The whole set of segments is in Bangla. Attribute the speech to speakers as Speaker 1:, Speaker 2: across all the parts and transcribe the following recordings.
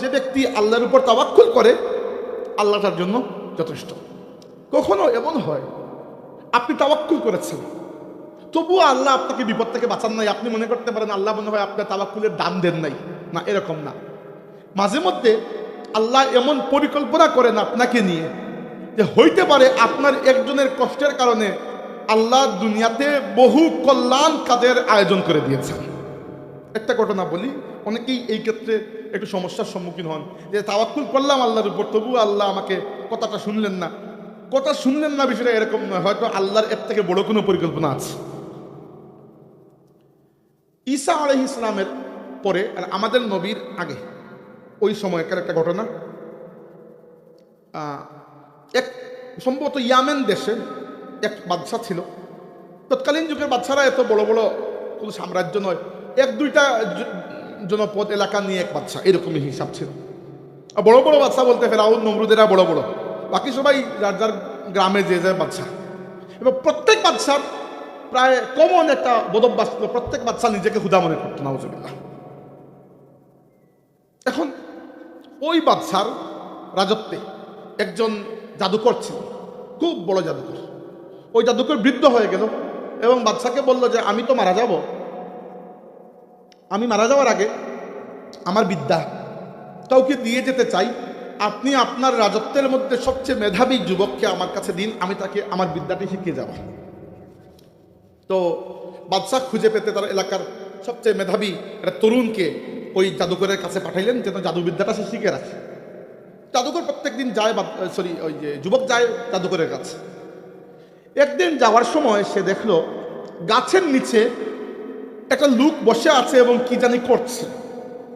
Speaker 1: যে ব্যক্তি আল্লাহর উপর তাওয়াক্কুল করে আল্লাহ তার জন্য যথেষ্ট। কখনো এমন হয় আপনি তাওয়াক্কুল করেছেন, তবুও আল্লাহ আপনাকে বিপদ থেকে বাঁচান নাই, আপনি মনে করতে পারেন আল্লাহ মনে হয় আপনার তাওয়াক্কুলের দাম দেন নাই। না, এরকম না। মাঝে মধ্যে আল্লাহ এমন পরিকল্পনা করেন আপনাকে নিয়ে যে হইতে পারে আপনার একজনের কষ্টের কারণে আল্লাহ দুনিয়াতে বহু কল্যাণ কাজের আয়োজন করে দিয়েছেন। একটা ঘটনা বলি, অনেকেই এই ক্ষেত্রে একটু সমস্যার সম্মুখীন হন যে তাওয়াক্কুল করলাম আল্লাহর উপর, তবুও আল্লাহ আমাকে কথাটা শুনলেন না। কথা শুনলেন না বিষয়টা এরকম নয়, হয়তো আল্লাহর এর থেকে বড় কোনো পরিকল্পনা আছে। ঈসা আলাইহিস সালামের পরে আর আমাদের নবীর আগে ওই সময়কার একটা ঘটনা। এক সম্ভবত ইয়ামেন দেশে এক বাদশা ছিল। তৎকালীন যুগের বাদশারা এত বড় বড় কোনো সাম্রাজ্য নয়, এক দুইটা জনপদ এলাকা নিয়ে এক বাদশা, এরকমই হিসাব ছিল। আর বড় বড় বাদশা বলতে ফেরাউন নমরুদেরা বড় বড়, বাকি সবাই যার যার গ্রামে যে যায় বাদশা। এবার প্রত্যেক বাদশার প্রায় কমন একটা বোধভ্যাস ছিল, প্রত্যেক বাদশা নিজেকে হুদা মনে করতো, নাউজুবিল্লাহ। এখন ওই বাদশার রাজত্বে একজন জাদুকর ছিল, খুব বড় জাদুকর। ওই জাদুকর বৃদ্ধ হয়ে গেল এবং বাদশাকে বলল যে আমি তো মারা যাব, আমি মারা যাওয়ার আগে আমার বিদ্যা কাউকে দিয়ে যেতে চাই, আপনি আপনার রাজত্বের মধ্যে সবচেয়ে মেধাবী যুবককে আমার কাছে দিন, আমি তাকে আমার বিদ্যাটি শিখিয়ে যাব। তো বাদশাহ খুঁজে পেতে তার এলাকার সবচেয়ে মেধাবী একটা তরুণকে ওই জাদুকরের কাছে পাঠাইলেন যেন জাদুবিদ্যাটা সে শিখে রাখে। জাদুকর প্রত্যেকদিন যায়, ওই যে যুবক যায় জাদুকরের কাছে। একদিন যাওয়ার সময় সে দেখলো গাছের নিচে একটা লোক বসে আছে এবং কি জানি করছে।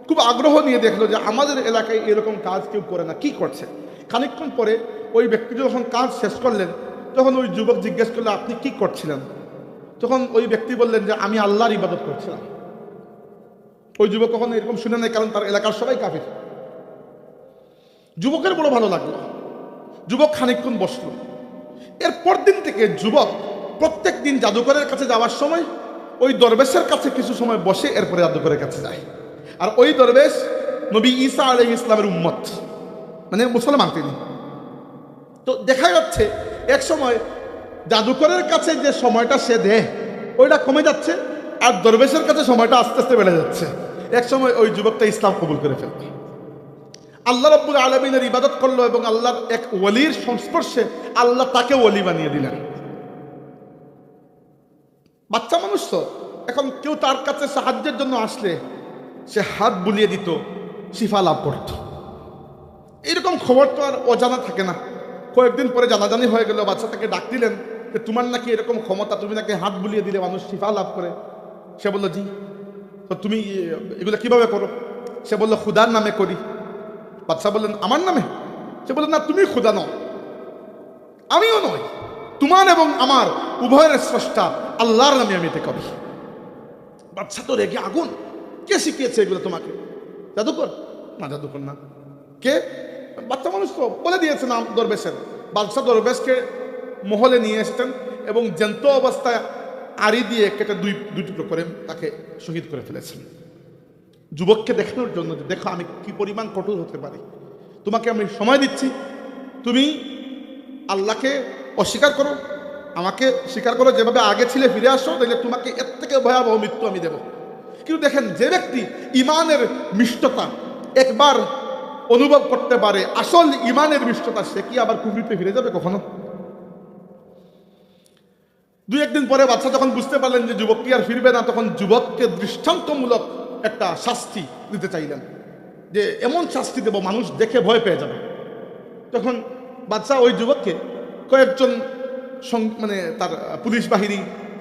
Speaker 1: খুব আগ্রহ নিয়ে দেখলো যে আমাদের এলাকায় এরকম কাজ কেউ করে না, কি করছে। খানিকক্ষণ পরে ওই ব্যক্তি যখন কাজ শেষ করলেন তখন ওই যুবক জিজ্ঞেস করলো আপনি কি করছিলেন? তখন ওই ব্যক্তি বললেন যে আমি আল্লাহর ইবাদত করছিলাম। ওই যুবক কখনো এরকম শুনে নাই, কারণ তার এলাকার সবাই কাফির। যুবকের বড় ভালো লাগলো, যুবক খানিকক্ষণ বসলো। এরপর দিন থেকে যুবক প্রত্যেক দিন জাদুকরের কাছে যাওয়ার সময় ওই দরবেশের কাছে কিছু সময় বসে এরপরে জাদুকরের কাছে যায়। আর ওই দরবেশ নবী ঈসা আলাইহিস সালামের উম্মত, মানে মুসলমান তিনি। তো দেখা যাচ্ছে এক সময় জাদুকরের কাছে যে সময়টা সে দেয় ওইটা কমে যাচ্ছে, আর দরবেশের কাছে সময়টা আস্তে আস্তে বেড়ে যাচ্ছে। এক সময় ওই যুবকটা ইসলাম কবুল করে ফেলল, আল্লাহ রাব্বুল আলামিনের ইবাদত করলো এবং আল্লাহর এক ওলির সংস্পর্শে আল্লাহ তাকে ওলি বানিয়ে দিলেন। বাচ্চা মানুষ তো, এখন কেউ তার কাছে সাহায্যের জন্য আসলে সে হাত বুলিয়ে দিত, শিফা লাভ করত। এরকম খবর তো আর অজানা থাকে না। কয়েকদিন পরে জানাজানি হয়ে গেল, বাচ্চাটাকে ডাক দিলেন যে তোমার নাকি এরকম ক্ষমতা, তুমি নাকি হাত বুলিয়ে দিলে মানুষ শিফা লাভ করে। সে বলল জি। তো তুমি এগুলো কিভাবে করো? সে বলল খুদার নামে করি। বাদশা বললেন আমার নামে? সে বললেন না, তুমি খুদা নও, আমিও নই, তোমার এবং আমার উভয়ের স্রষ্টা আল্লাহর নামে আমি এটা করি। বাদশা তো রেগে আগুন, কে শিখিয়েছে এগুলো তোমাকে? জাদুকর? না, জাদুকর না। কে? বাচ্চা মানুষ তো, বলে দিয়েছে নাম দরবেশের। বাদশা দরবেশকে মহলে নিয়ে এসেছেন এবং জ্যান্ত অবস্থায় আড়ি দিয়ে কেটে দুই টুকরো করে তাকে শহীদ করে ফেলেছেন। যুবককে দেখানোর জন্য যে দেখো আমি কি পরিমাণ কঠোর হতে পারি, তোমাকে আমি সময় দিচ্ছি, তুমি আল্লাহকে অস্বীকার করো, আমাকে স্বীকার করো, যেভাবে আগে ছিলে ফিরে আসো, দেখলে তোমাকে এর থেকে ভয়াবহ মৃত্যু আমি দেব। কিন্তু দেখেন, যে ব্যক্তি ইমানের মিষ্টতা একবার অনুভব করতে পারে, আসল ইমানের মিষ্টতা, সে কি আবার কুফরিতে ফিরে যাবে কখনো? দুই একদিন পরে বাচ্চা যখন বুঝতে পারলেন যে যুবক কি আর ফিরবে না, তখন যুবককে দৃষ্টান্তমূলক একটা শাস্তি দিতে চাইলেন, যে এমন শাস্তি দেব মানুষ দেখে ভয় পেয়ে যাবে। তখন বাচ্চা ওই যুবককে কয়েকজন মানে তার পুলিশ বাহিনী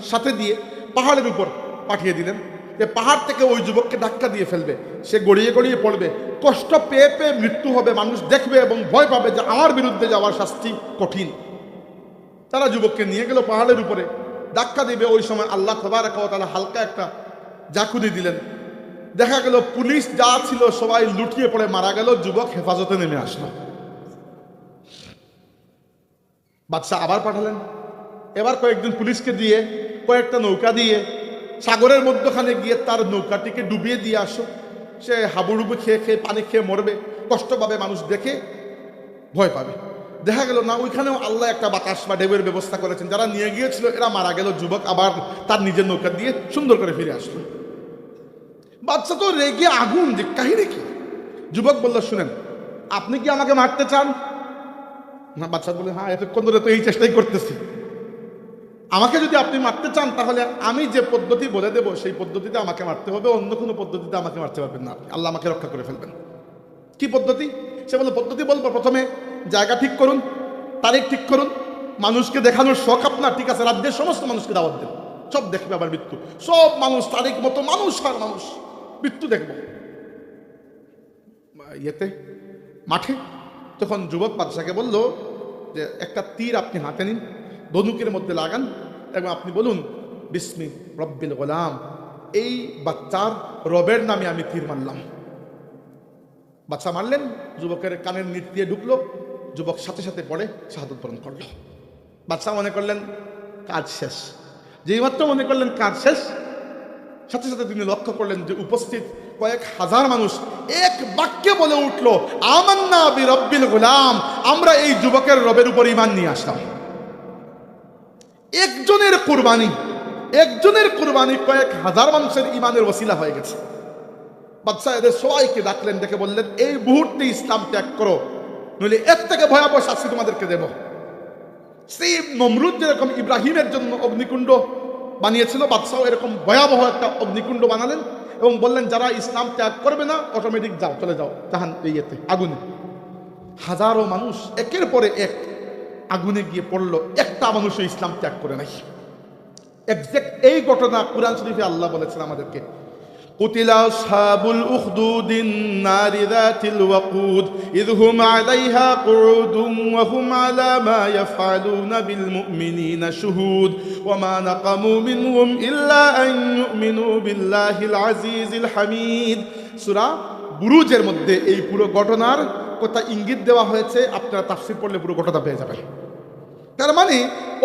Speaker 1: সাথে দিয়ে পাহাড়ের উপর পাঠিয়ে দিলেন, যে পাহাড় থেকে ওই যুবককে ধাক্কা দিয়ে ফেলবে, সে গড়িয়ে গড়িয়ে পড়বে, কষ্ট পেয়ে পেয়ে মৃত্যু হবে, মানুষ দেখবে এবং ভয় পাবে যে আমার বিরুদ্ধে যাওয়ার শাস্তি কঠিন। তারা যুবককে নিয়ে গেল পাহাড়ের উপরে, ধাক্কা দিবে। ওই সময় আল্লাহ তাবারক ওয়া তাআলা হালকা একটা জাকুনি দিলেন, দেখা গেল পুলিশ যা ছিল সবাই লুটিয়ে পড়ে মারা গেল, যুবক হেফাজতে নেমে আসলো। বাদশাহ আবার পাঠালেন, এবার কয়েকজন পুলিশকে দিয়ে কয়েকটা নৌকা দিয়ে সাগরের মধ্যখানে গিয়ে তার নৌকাটিকে ডুবিয়ে দিয়ে আসো। সে হাবুডুবু খেয়ে খেয়ে পানি খেয়ে মরবে, কষ্ট পাবে, মানুষ দেখে ভয় পাবে। দেখা গেল না, ওইখানেও আল্লাহ একটা বাতাস বা ঢেউয়ের ব্যবস্থা করেছেন। যারা নিয়ে গিয়েছিল এরা মারা গেল, যুবক আবার তার নিজের নৌকা দিয়ে সুন্দর করে ফিরে আসলো। বাচ্চা তো রেগে আগুন, যে কাহিনী কি? যুবক বলল, শুনেন, আপনি কি আমাকে মারতে চান? না, বাচ্চা বলে, হ্যাঁ, এতক্ষণ ধরে তো এই চেষ্টাই করতেছি। আমাকে যদি আপনি মারতে চান তাহলে আমি যে পদ্ধতি বলে দেব সেই পদ্ধতিতে আমাকে মারতে হবে, অন্য কোনো পদ্ধতিতে আমাকে মারতে পারবেন না, আল্লাহ আমাকে রক্ষা করে ফেলবেন। কি পদ্ধতি? সে বলল, পদ্ধতি বলবো, প্রথমে জায়গা ঠিক করুন, তারিখ ঠিক করুন, মানুষকে দেখানোর শখ আপনার, ঠিক আছে, রাজ্যের সমস্ত মানুষকে দাওয়াত দেন, সব দেখবে আবার মৃত্যু, সব মানুষ তারিখ মতো মানুষ আর মানুষ মৃত্যু দেখব ইয়েতে মাঠে। তখন যুবক বাদশাকে বলল যে একটা তীর আপনি হাতে নিন, ধনুকের মধ্যে লাগান এবং আপনি বলুন বিসমি রব্বিল গোলাম, এই বাচ্চার রবের নামে আমি তীর মারলাম। বাচ্চা মারলেন, যুবকের কানের নিচ দিয়ে ঢুকলো, যুবক সাথে সাথে পড়ে শাহাদত বরণ করল। বাচ্চা মনে করলেন কাজ শেষ। যেই মাত্র মনে করলেন কাজ শেষ, সাথে সাথে তিনি লক্ষ্য করলেন যে উপস্থিত কয়েক হাজার মানুষ এক বাক্যে বলে উঠল, আমান্না বিরব্বিল গোলাম, আমরা এই যুবকের রবের উপর ঈমান নিয়ে আসলাম। একজনের কুরবানি কয়েক হাজার মানুষের ঈমানের ওসিলা হয়ে গেছে। বাদশা এদের সবাইকে ডাকলেন, ডেকে বললেন, এই মুহূর্তে ইসলাম ত্যাগ করো, নইলে এর থেকে ভয়াবহ শাস্তি তোমাদেরকে দেব। সেই নমরুদ যেরকম ইব্রাহিমের জন্য অগ্নিকুণ্ড বানিয়েছিল, বাদশাও এরকম ভয়াবহ একটা অগ্নিকুণ্ড বানালেন এবং বললেন, যারা ইসলাম ত্যাগ করবে না অটোমেটিক যাও, চলে যাও জাহান ইয়েতে, আগুনে। হাজারো মানুষ একের পরে এক আগুনে গিয়ে পড়লো, একটা মানুষও ইসলাম ত্যাগ করে নাই। এক্সাক্ট এই ঘটনা কুরআন শরীফে আল্লাহ বলেছেন আমাদেরকে, কুতিলা আসহাবুল উখদুদিন নারি যাতিল ওয়াকুদ ইয হুম আলাইহা কুউদুন ওয়া হুম আলা মা ইয়াফআলুনা বিল মুমিনিনা শুহুদ ওয়া মা নাকামু মিনহুম ইল্লা আন ইউমিনু বিল্লাহিল আজিজিল হামিদ। সূরা বুরুজের মধ্যে এই পুরো ঘটনার কথা ইঙ্গিত দেওয়া হয়েছে, আপনারা তাফসীর পড়লে পুরো ঘটনা পেয়ে যাবেন। তার মানে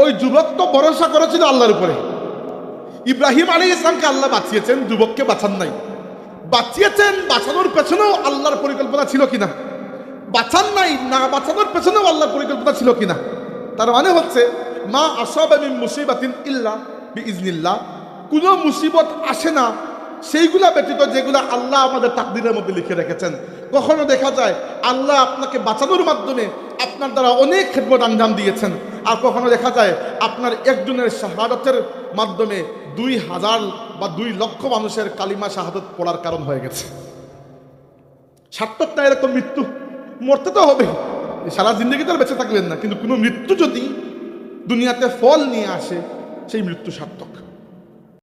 Speaker 1: ওই যুবক তো ভরসা করেছিল আল্লাহর উপরে। ইব্রাহিম আলাইহিস সালামকে আল্লাহ বাঁচিয়েছেন, যুবককে বাঁচান নাই। বাঁচিয়েছেন, বাঁচানোর পেছনেও আল্লাহর পরিকল্পনা ছিল কিনা? বাঁচান নাই, না বাঁচানোর পেছনেও আল্লাহর পরিকল্পনা ছিল কিনা? তার মানে হচ্ছে মা আসাবা মিন মুসিবাতিন ইল্লা বিইজনিল্লাহ, কোনো মুসিবত আসে না সেইগুলা ব্যতীত যেগুলা আল্লাহ আমাদের তাকদীরের মধ্যে লিখে রেখেছেন। কখনো দেখা যায় আল্লাহ আপনাকে বাঁচানোর মাধ্যমে আপনার দ্বারা অনেক খেদমত আঞ্জাম দিয়েছেন, আর কখনো দেখা যায় আপনার একজনের শাহাদাতের মাধ্যমে 2000 বা 2 লক্ষ মানুষের কালিমা শাহাদত পড়ার কারণ হয়ে গেছে। সার্থক না এরকম মৃত্যু, মরতে তো হবে, সারা জিন্দগি তো বেঁচে থাকবেন না, কিন্তু কোনো মৃত্যু যদি দুনিয়াতে ফল নিয়ে আসে সেই মৃত্যু সার্থক।